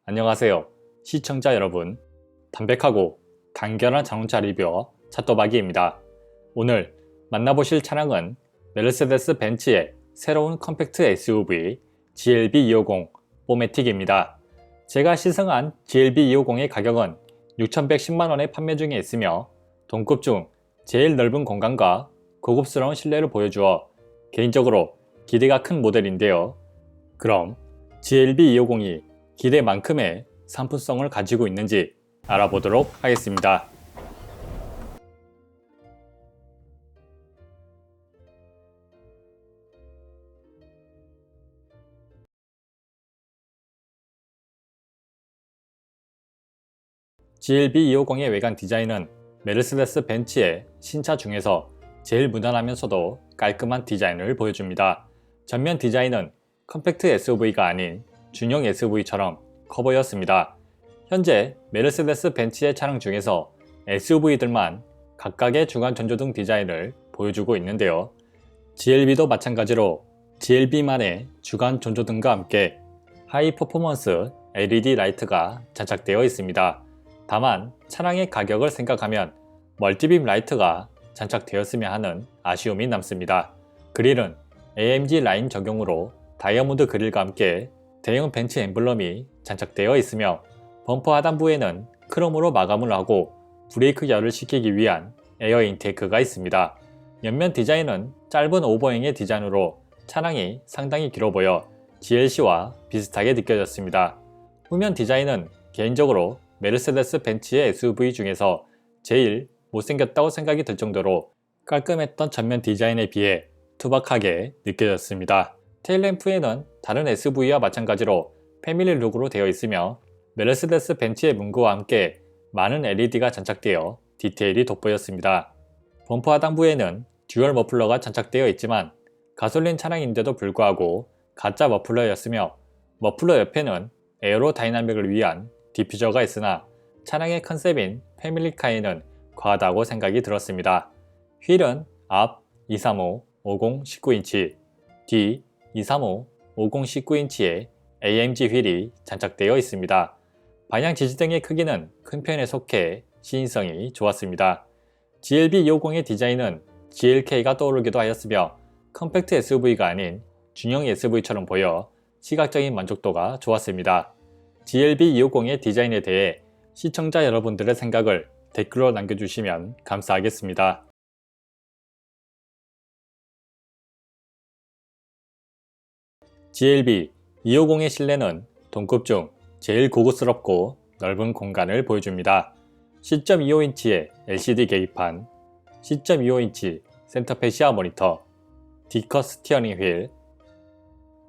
안녕하세요 시청자 여러분, 담백하고 간결한 자동차 리뷰어 차또박이입니다. 오늘 만나보실 차량은 메르세데스 벤츠의 새로운 컴팩트 SUV GLB250 4매틱입니다. 제가 시승한 GLB250의 가격은 6,110만원에 판매 중에 있으며 동급 중 제일 넓은 공간과 고급스러운 실내를 보여주어 개인적으로 기대가 큰 모델인데요. 그럼 GLB250이 기대만큼의 상품성을 가지고 있는지 알아보도록 하겠습니다. GLB250의 외관 디자인은 메르세데스 벤츠의 신차 중에서 제일 무난하면서도 깔끔한 디자인을 보여줍니다. 전면 디자인은 컴팩트 SUV가 아닌 중형 SUV처럼 커 보였습니다. 현재 메르세데스 벤츠의 차량 중에서 SUV들만 각각의 주간 전조등 디자인을 보여주고 있는데요. GLB도 마찬가지로 GLB만의 주간 전조등과 함께 하이 퍼포먼스 LED 라이트가 장착되어 있습니다. 다만 차량의 가격을 생각하면 멀티빔 라이트가 장착되었으면 하는 아쉬움이 남습니다. 그릴은 AMG 라인 적용으로 다이아몬드 그릴과 함께 대형 벤츠 엠블럼이 장착되어 있으며 범퍼 하단부에는 크롬으로 마감을 하고 브레이크 열을 식히기 위한 에어 인테이크가 있습니다. 옆면 디자인은 짧은 오버행의 디자인으로 차량이 상당히 길어 보여 GLC와 비슷하게 느껴졌습니다. 후면 디자인은 개인적으로 메르세데스 벤츠의 SUV 중에서 제일 못생겼다고 생각이 들 정도로 깔끔했던 전면 디자인에 비해 투박하게 느껴졌습니다. 테일램프에는 다른 SUV와 마찬가지로 패밀리 룩으로 되어 있으며 메르세데스 벤츠의 문구와 함께 많은 LED가 장착되어 디테일이 돋보였습니다. 범퍼 하단부에는 듀얼 머플러가 장착되어 있지만 가솔린 차량인데도 불구하고 가짜 머플러였으며 머플러 옆에는 에어로 다이나믹을 위한 디퓨저가 있으나 차량의 컨셉인 패밀리카에는 과하다고 생각이 들었습니다. 휠은 앞 235, 50, 19인치, 뒤 235, 50, 19인치의 AMG 휠이 장착되어 있습니다. 방향 지지등의 크기는 큰 편에 속해 시인성이 좋았습니다. GLB250의 디자인은 GLK가 떠오르기도 하였으며 컴팩트 SUV가 아닌 중형 SUV처럼 보여 시각적인 만족도가 좋았습니다. GLB250의 디자인에 대해 시청자 여러분들의 생각을 댓글로 남겨주시면 감사하겠습니다. GLB250의 실내는 동급 중 제일 고급스럽고 넓은 공간을 보여줍니다. 10.25인치의 LCD 계기판, 10.25인치 센터페시아 모니터, D컷 스티어링 휠,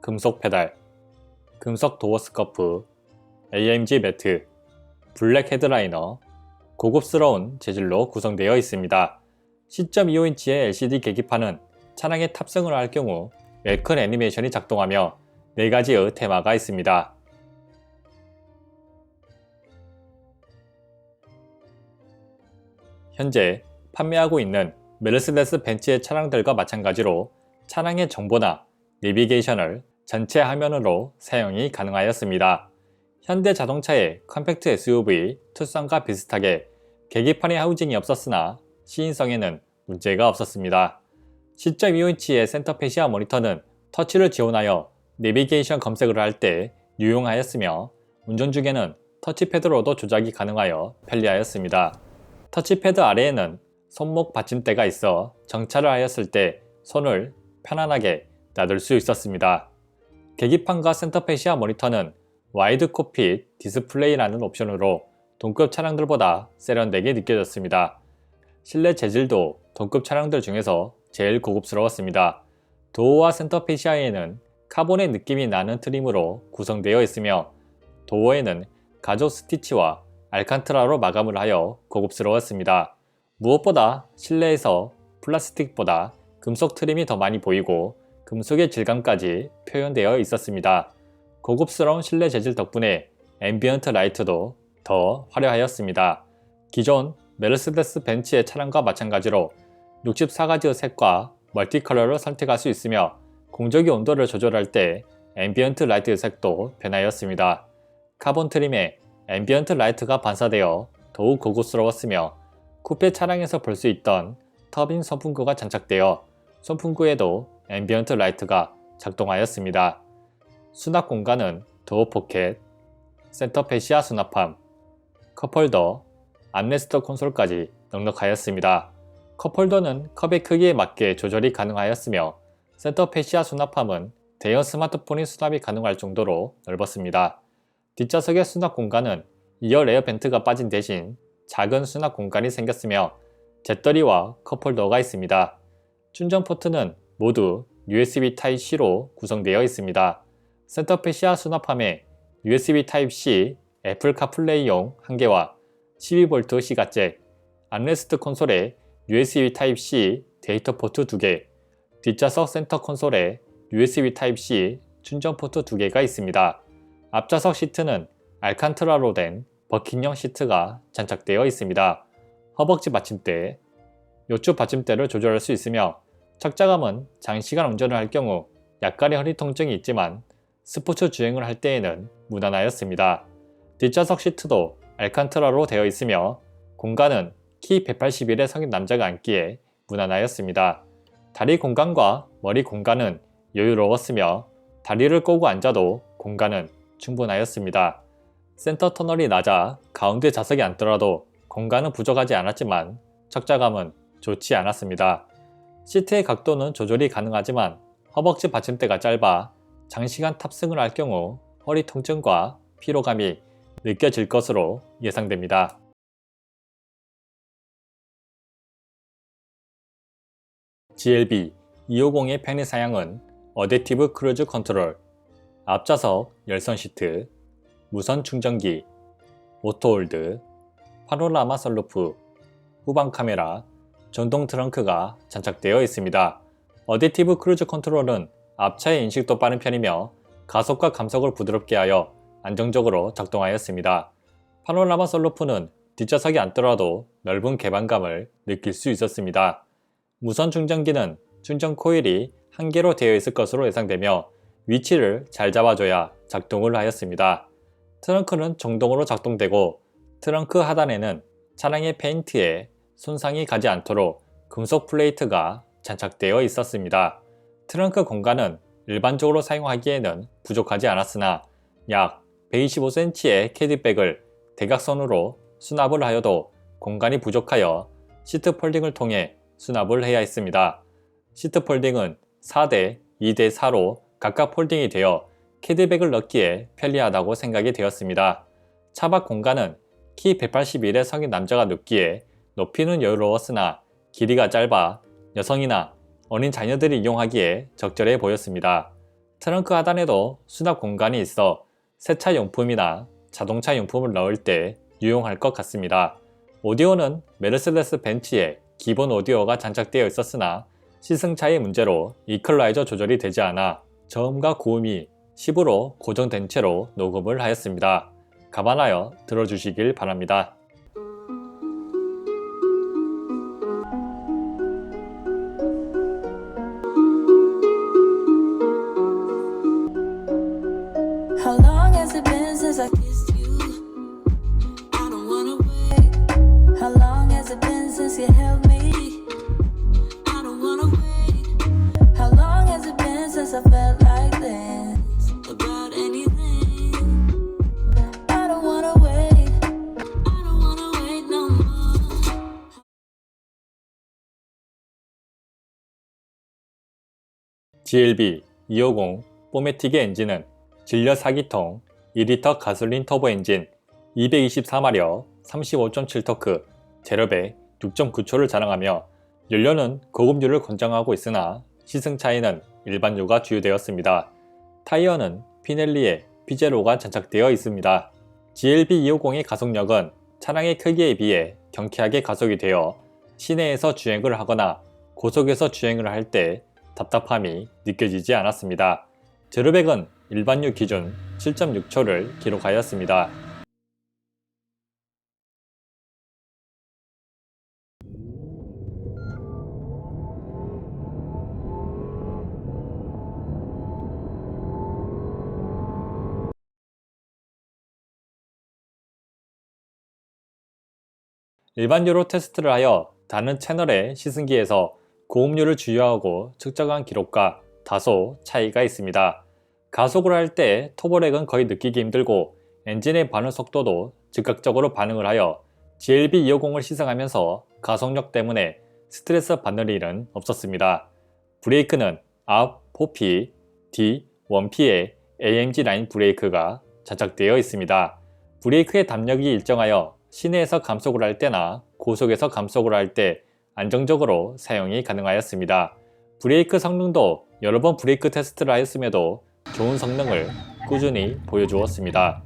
금속 페달, 금속 도어 스커프, AMG 매트, 블랙 헤드라이너, 고급스러운 재질로 구성되어 있습니다. 10.25인치의 LCD 계기판은 차량에 탑승을 할 경우 웰컴 애니메이션이 작동하며 4가지의 테마가 있습니다. 현재 판매하고 있는 메르세데스 벤츠의 차량들과 마찬가지로 차량의 정보나 내비게이션을 전체 화면으로 사용이 가능하였습니다. 현대자동차의 컴팩트 SUV 투싼과 비슷하게 계기판에 하우징이 없었으나 시인성에는 문제가 없었습니다. 10.25인치의 센터페시아 모니터는 터치를 지원하여 내비게이션 검색을 할 때 유용하였으며 운전 중에는 터치패드로도 조작이 가능하여 편리하였습니다. 터치패드 아래에는 손목 받침대가 있어 정차를 하였을 때 손을 편안하게 놔둘 수 있었습니다. 계기판과 센터페시아 모니터는 와이드 콕핏 디스플레이라는 옵션으로 동급 차량들보다 세련되게 느껴졌습니다. 실내 재질도 동급 차량들 중에서 제일 고급스러웠습니다. 도어와 센터페시아에는 카본의 느낌이 나는 트림으로 구성되어 있으며 도어에는 가죽 스티치와 알칸트라로 마감을 하여 고급스러웠습니다. 무엇보다 실내에서 플라스틱보다 금속 트림이 더 많이 보이고 금속의 질감까지 표현되어 있었습니다. 고급스러운 실내 재질 덕분에 앰비언트 라이트도 더 화려하였습니다. 기존 메르세데스 벤츠의 차량과 마찬가지로 64가지의 색과 멀티 컬러를 선택할 수 있으며 공조기 온도를 조절할 때 앰비언트 라이트 색도 변하였습니다. 카본 트림에 앰비언트 라이트가 반사되어 더욱 고급스러웠으며 쿠페 차량에서 볼 수 있던 터빈 선풍구가 장착되어 선풍구에도 앰비언트 라이트가 작동하였습니다. 수납 공간은 도어 포켓, 센터 패시아 수납함, 컵홀더, 암레스트 콘솔까지 넉넉하였습니다. 컵홀더는 컵의 크기에 맞게 조절이 가능하였으며 센터 패시아 수납함은 대형 스마트폰이 수납이 가능할 정도로 넓었습니다. 뒷좌석의 수납 공간은 2열 에어 벤트가 빠진 대신 작은 수납 공간이 생겼으며 잿더리와 컵홀더가 있습니다. 충전 포트는 모두 USB Type-C로 구성되어 있습니다. 센터 패시아 수납함에 USB Type-C 애플 카플레이용 1개와 12V C가잭, 암레스트 콘솔에 USB Type-C 데이터 포트 2개, 뒷좌석 센터 콘솔에 USB Type-C 충전 포트 2개가 있습니다. 앞좌석 시트는 알칸트라로 된 버킨형 시트가 장착되어 있습니다. 허벅지 받침대, 요추 받침대를 조절할 수 있으며 착자감은 장시간 운전을 할 경우 약간의 허리 통증이 있지만 스포츠 주행을 할 때에는 무난하였습니다. 뒷좌석 시트도 알칸트라로 되어 있으며 공간은 키 181의 성인 남자가 앉기에 무난하였습니다. 다리 공간과 머리 공간은 여유로웠으며 다리를 꼬고 앉아도 공간은 충분하였습니다. 센터 터널이 낮아 가운데 좌석에 앉더라도 공간은 부족하지 않았지만 착자감은 좋지 않았습니다. 시트의 각도는 조절이 가능하지만 허벅지 받침대가 짧아 장시간 탑승을 할 경우 허리 통증과 피로감이 느껴질 것으로 예상됩니다. GLB 250의 편의 사양은 어댑티브 크루즈 컨트롤, 앞좌석 열선 시트, 무선 충전기, 오토홀드, 파노라마 선루프, 후방 카메라, 전동 트렁크가 장착되어 있습니다. 어댑티브 크루즈 컨트롤은 앞차의 인식도 빠른 편이며 가속과 감속을 부드럽게 하여 안정적으로 작동하였습니다. 파노라마 선루프는 뒷좌석에 앉더라도 넓은 개방감을 느낄 수 있었습니다. 무선 충전기는 충전 코일이 1개로 되어 있을 것으로 예상되며 위치를 잘 잡아줘야 작동을 하였습니다. 트렁크는 정동으로 작동되고 트렁크 하단에는 차량의 페인트에 손상이 가지 않도록 금속 플레이트가 장착되어 있었습니다. 트렁크 공간은 일반적으로 사용하기에는 부족하지 않았으나 약 125cm의 캐디백을 대각선으로 수납을 하여도 공간이 부족하여 시트 폴딩을 통해 수납을 해야 했습니다. 시트 폴딩은 4대, 2대 4로 각각 폴딩이 되어 캐디백을 넣기에 편리하다고 생각이 되었습니다. 차박 공간은 키 181의 성인 남자가 눕기에 높이는 여유로웠으나 길이가 짧아 여성이나 어린 자녀들이 이용하기에 적절해 보였습니다. 트렁크 하단에도 수납 공간이 있어 세차 용품이나 자동차 용품을 넣을 때 유용할 것 같습니다. 오디오는 메르세데스 벤츠에 기본 오디오가 장착되어 있었으나 시승차의 문제로 이퀄라이저 조절이 되지 않아 저음과 고음이 10으로 고정된 채로 녹음을 하였습니다. 감안하여 들어주시길 바랍니다. How long has it been since I kissed you? I don't wanna wait. How long has it been since you held me? I don't wanna wait. How long has it been since I felt like this about anything? I don't wanna wait. I don't wanna wait no more. GLB 250 포매틱의 엔진은 진려 4기통 2리터 가솔린 터보 엔진 224마력 35.7토크 제럽에 6.9초를 자랑하며 연료는 고급유를 권장하고 있으나 시승차에는 일반유가 주유되었습니다. 타이어는 피넬리의 피제로가 장착되어 있습니다. GLB 250의 가속력은 차량의 크기에 비해 경쾌하게 가속이 되어 시내에서 주행을 하거나 고속에서 주행을 할 때 답답함이 느껴지지 않았습니다. 제로백은 일반유 기준 7.6초를 기록하였습니다. 일반 유로 테스트를 하여 다른 채널의 시승기에서 고음률을 주유하고 측정한 기록과 다소 차이가 있습니다. 가속을 할 때 터보렉은 거의 느끼기 힘들고 엔진의 반응 속도도 즉각적으로 반응을 하여 GLB250을 시승하면서 가속력 때문에 스트레스 받는 일은 없었습니다. 브레이크는 앞 4P, 뒤 1P의 AMG 라인 브레이크가 장착되어 있습니다. 브레이크의 담력이 일정하여 시내에서 감속을 할 때나 고속에서 감속을 할 때 안정적으로 사용이 가능하였습니다. 브레이크 성능도 여러 번 브레이크 테스트를 하였음에도 좋은 성능을 꾸준히 보여주었습니다.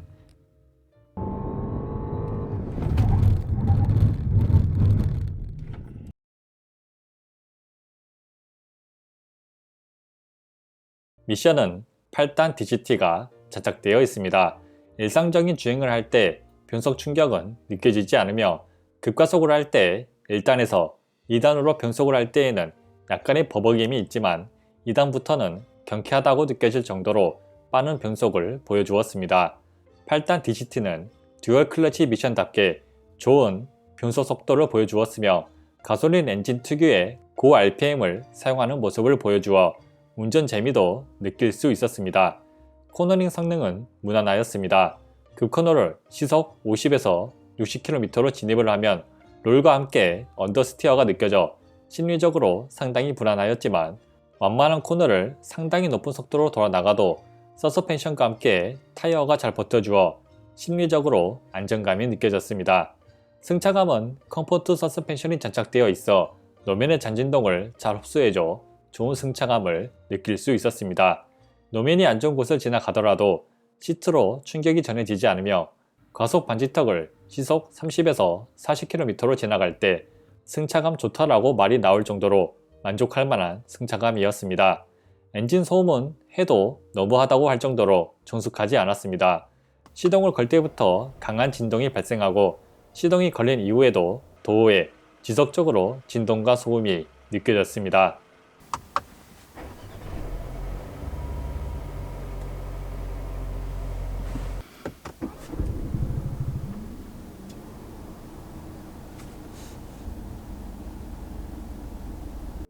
미션은 8단 DCT가 장착되어 있습니다. 일상적인 주행을 할 때 변속 충격은 느껴지지 않으며 급가속을 할 때 1단에서 2단으로 변속을 할 때에는 약간의 버벅임이 있지만 2단부터는 경쾌하다고 느껴질 정도로 빠른 변속을 보여주었습니다. 8단 DCT는 듀얼 클러치 미션답게 좋은 변속 속도를 보여주었으며 가솔린 엔진 특유의 고 RPM을 사용하는 모습을 보여주어 운전 재미도 느낄 수 있었습니다. 코너링 성능은 무난하였습니다. 급코너를 시속 50에서 60km로 진입을 하면 롤과 함께 언더스티어가 느껴져 심리적으로 상당히 불안하였지만 완만한 코너를 상당히 높은 속도로 돌아 나가도 서스펜션과 함께 타이어가 잘 버텨주어 심리적으로 안정감이 느껴졌습니다. 승차감은 컴포트 서스펜션이 장착되어 있어 노면의 잔진동을 잘 흡수해줘 좋은 승차감을 느낄 수 있었습니다. 노면이 안 좋은 곳을 지나가더라도 시트로 충격이 전해지지 않으며 과속 반지턱을 시속 30에서 40km로 지나갈 때 승차감 좋다라고 말이 나올 정도로 만족할 만한 승차감이었습니다. 엔진 소음은 해도 너무하다고 할 정도로 정숙하지 않았습니다. 시동을 걸 때부터 강한 진동이 발생하고 시동이 걸린 이후에도 도어에 지속적으로 진동과 소음이 느껴졌습니다.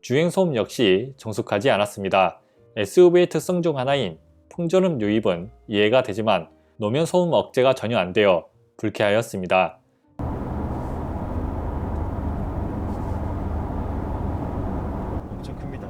주행소음 역시 정숙하지 않았습니다. SUV의 특성 중 하나인 풍절음 유입은 이해가 되지만 노면 소음 억제가 전혀 안 되어 불쾌하였습니다. 엄청 큽니다.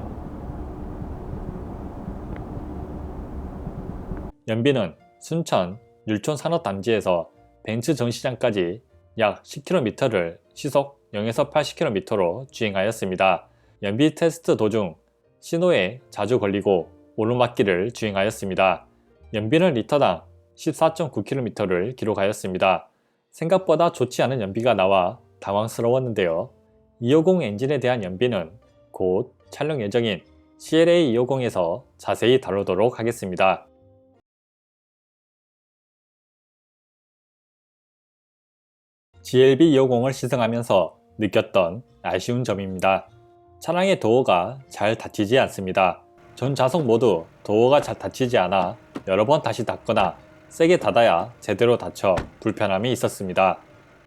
연비는 순천 율촌 산업단지에서 벤츠 전시장까지 약 10km를 시속 0에서 80km로 주행하였습니다. 연비 테스트 도중 신호에 자주 걸리고 오르막길을 주행하였습니다. 연비는 리터당 14.9km를 기록하였습니다. 생각보다 좋지 않은 연비가 나와 당황스러웠는데요. 250 엔진에 대한 연비는 곧 촬영 예정인 CLA 250에서 자세히 다루도록 하겠습니다. GLB 250을 시승하면서 느꼈던 아쉬운 점입니다. 차량의 도어가 잘 닫히지 않습니다. 전 좌석 모두 도어가 잘 닫히지 않아 여러 번 다시 닫거나 세게 닫아야 제대로 닫혀 불편함이 있었습니다.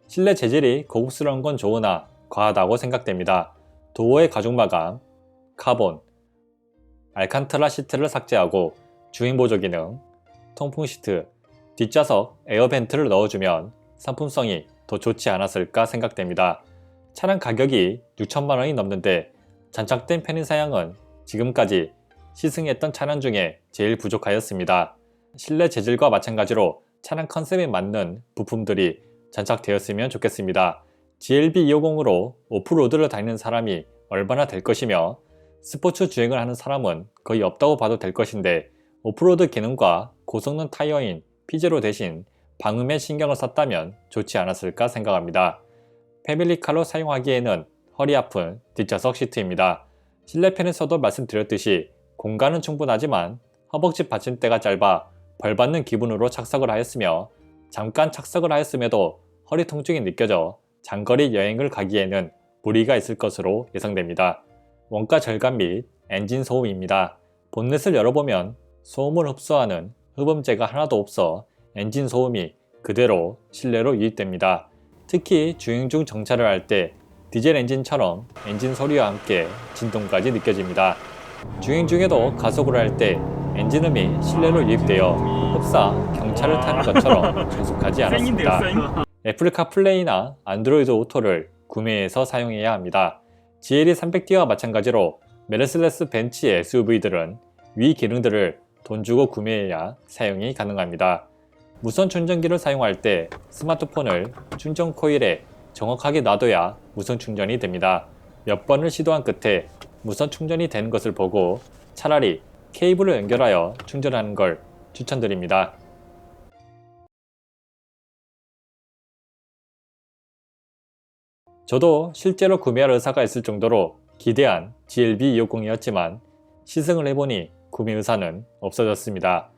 실내 재질이 고급스러운 건 좋으나 과하다고 생각됩니다. 도어의 가죽 마감, 카본, 알칸타라 시트를 삭제하고 주행보조 기능, 통풍 시트, 뒷좌석 에어벤트를 넣어주면 상품성이 더 좋지 않았을까 생각됩니다. 차량 가격이 6천만원이 넘는데 장착된 편의사양은 지금까지 시승했던 차량 중에 제일 부족하였습니다. 실내 재질과 마찬가지로 차량 컨셉에 맞는 부품들이 장착되었으면 좋겠습니다. GLB 250으로 오프로드를 다니는 사람이 얼마나 될 것이며 스포츠 주행을 하는 사람은 거의 없다고 봐도 될 것인데 오프로드 기능과 고성능 타이어인 피제로 대신 방음에 신경을 썼다면 좋지 않았을까 생각합니다. 패밀리카로 사용하기에는 허리 아픈 뒷좌석 시트입니다. 실내편에서도 말씀드렸듯이 공간은 충분하지만 허벅지 받침대가 짧아 벌받는 기분으로 착석을 하였으며 잠깐 착석을 하였음에도 허리 통증이 느껴져 장거리 여행을 가기에는 무리가 있을 것으로 예상됩니다. 원가 절감 및 엔진 소음입니다. 본넷을 열어보면 소음을 흡수하는 흡음재가 하나도 없어 엔진 소음이 그대로 실내로 유입됩니다. 특히 주행 중 정차를 할 때 디젤 엔진처럼 엔진 소리와 함께 진동까지 느껴집니다. 주행 중에도 가속을 할 때 엔진음이 실내로 유입되어 흡사 경차를 타는 것처럼 정숙하지 않았습니다. 애플 카플레이나 안드로이드 오토를 구매해서 사용해야 합니다. GLE 300D와 마찬가지로 메르세데스 벤츠의 SUV들은 위 기능들을 돈 주고 구매해야 사용이 가능합니다. 무선 충전기를 사용할 때 스마트폰을 충전 코일에 정확하게 놔둬야 무선 충전이 됩니다. 몇 번을 시도한 끝에 무선 충전이 되는 것을 보고 차라리 케이블을 연결하여 충전하는 걸 추천드립니다. 저도 실제로 구매할 의사가 있을 정도로 기대한 GLB250이었지만 시승을 해보니 구매 의사는 없어졌습니다.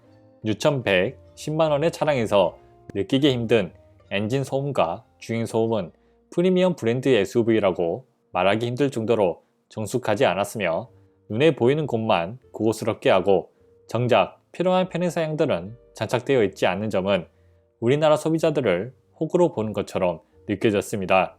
6,110만원의 차량에서 느끼기 힘든 엔진 소음과 주행 소음은 프리미엄 브랜드의 SUV라고 말하기 힘들 정도로 정숙하지 않았으며 눈에 보이는 곳만 고급스럽게 하고 정작 필요한 편의사양들은 장착되어 있지 않는 점은 우리나라 소비자들을 호구로 보는 것처럼 느껴졌습니다.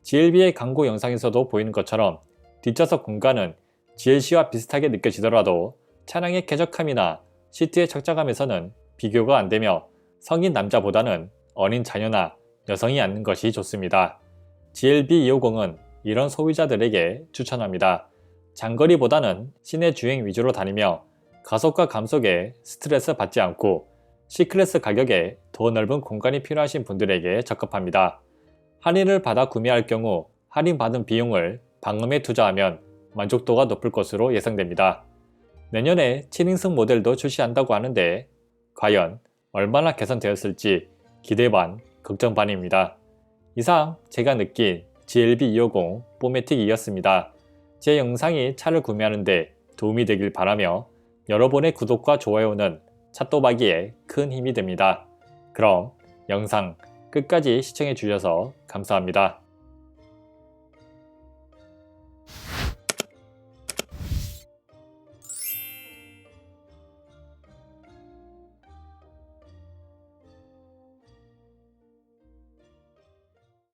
GLB의 광고 영상에서도 보이는 것처럼 뒷좌석 공간은 GLC와 비슷하게 느껴지더라도 차량의 쾌적함이나 시트의 착장감에서는 비교가 안되며 성인 남자보다는 어린 자녀나 여성이 앉는 것이 좋습니다. GLB250은 이런 소비자들에게 추천합니다. 장거리보다는 시내 주행 위주로 다니며 가속과 감속에 스트레스 받지 않고 C클래스 가격에 더 넓은 공간이 필요하신 분들에게 적합합니다. 할인을 받아 구매할 경우 할인받은 비용을 방음에 투자하면 만족도가 높을 것으로 예상됩니다. 내년에 7인승 모델도 출시한다고 하는데 과연 얼마나 개선되었을지 기대 반, 걱정 반입니다. 이상 제가 느낀 GLB250 4매틱이었습니다. 제 영상이 차를 구매하는 데 도움이 되길 바라며 여러분의 구독과 좋아요는 차또박이에 큰 힘이 됩니다. 그럼 영상 끝까지 시청해 주셔서 감사합니다.